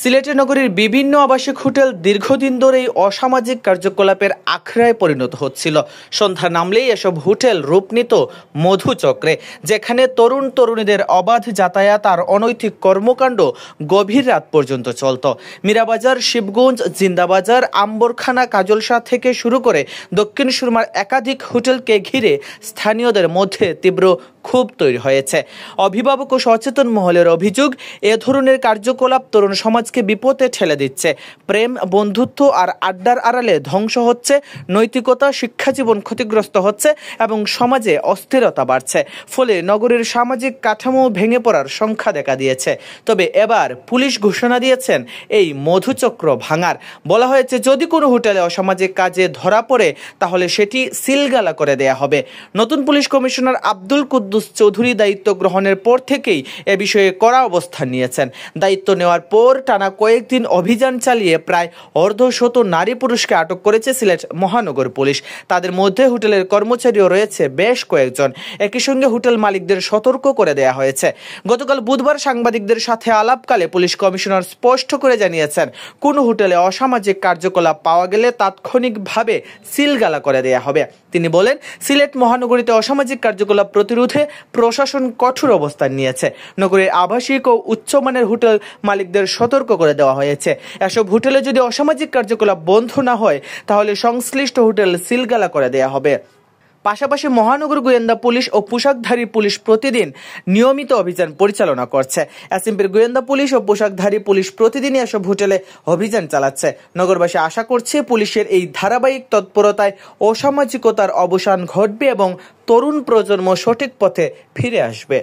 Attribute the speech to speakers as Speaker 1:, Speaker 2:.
Speaker 1: সিলেট নগরীর বিভিন্ন আবাসিক হোটেল দীর্ঘদিন ধরেই অসামাজিক কার্যকলাপের আখড়ায় পরিণত হচ্ছিল। সন্ধ্যা নামলেই এসব হোটেল রূপ নিত মধুচক্রে, যেখানে তরুণ তরুণীদের অবাধ যাতায়াত আর অনৈতিক কর্মকাণ্ড গভীর রাত পর্যন্ত চলত। মীরাবাজার, শিবগঞ্জ, জিন্দাবাজার, আম্বরখানা, কাজলশাহ থেকে শুরু করে দক্ষিণ সুরমার একাধিক হোটেলকে ঘিরে স্থানীয়দের মধ্যে তীব্র ক্ষোভ তৈরি হয়েছে। অভিভাবক ও সচেতন মহলের অভিযোগ, এ ধরনের কার্যকলাপ তরুণ সমাজকে বিপদে ঠেলে দিচ্ছে। প্রেম, বন্ধুত্ব আর আড্ডার আড়ালে ধ্বংস হচ্ছে নৈতিকতা, শিক্ষাজীবন ক্ষতিগ্রস্ত হচ্ছে এবং সমাজে অস্থিরতা বাড়ছে। ফলে নগরীর সামাজিক কাঠামো ভেঙে পড়ার সংখ্যা দেখা দিয়েছে। তবে এবার পুলিশ ঘোষণা দিয়েছেন এই মধুচক্র ভাঙার। বলা হয়েছে, যদি কোনো হোটেলে অসামাজিক কাজে ধরা পড়ে তাহলে সেটি সিলগালা করে দেয়া হবে। নতুন পুলিশ কমিশনার আব্দুল কুদ্দুস চৌধুরী দায়িত্ব গ্রহণের পর থেকেই এ বিষয়ে কড়া অবস্থান নিয়েছেন। দায়িত্ব নেওয়ার পর টানা কয়েকদিন অভিযান চালিয়ে প্রায় অর্ধশত নারী পুরুষকে আটক করেছে সিলেট মহানগর পুলিশ। তাদের মধ্যে হোটেলের কর্মচারীও রয়েছে বেশ কয়েকজন। একই সঙ্গে হোটেল মালিকদের সতর্ক করে দেয়া হয়েছে। গতকাল বুধবার সাংবাদিকদের সাথে আলাপকালে পুলিশ কমিশনার স্পষ্ট করে জানিয়েছেন, কোনো হোটেলে অসামাজিক কার্যকলাপ পাওয়া গেলে তাৎক্ষণিকভাবে সিলগালা করে দেয়া হবে। তিনি বলেন, সিলেট মহানগরীতে অসামাজিক কার্যকলাপ প্রতিরোধে প্রশাসন কঠোর অবস্থান নিয়েছে। নগরীর আবাসিক ও উচ্চমানের হোটেল মালিকদের সতর্ক করে দেওয়া হয়েছে। এসব হোটেলে যদি অসামাজিক কার্যকলাপ বন্ধ না হয় তাহলে সংশ্লিষ্ট হোটেল সিলগালা করে দেয়া হবে। পাশাপাশি মহানগর গোয়েন্দা পুলিশ ও পোশাকধারী পুলিশ প্রতিদিন নিয়মিত অভিযান পরিচালনা করছে। এসএমপির গোয়েন্দা পুলিশ ও পোশাকধারী পুলিশ প্রতিদিনই এসব হোটেলে অভিযান চালাচ্ছে। নগরবাসী আশা করছে পুলিশের এই ধারাবাহিক তৎপরতায় অসামাজিকতার অবসান ঘটবে এবং তরুণ প্রজন্ম সঠিক পথে ফিরে আসবে।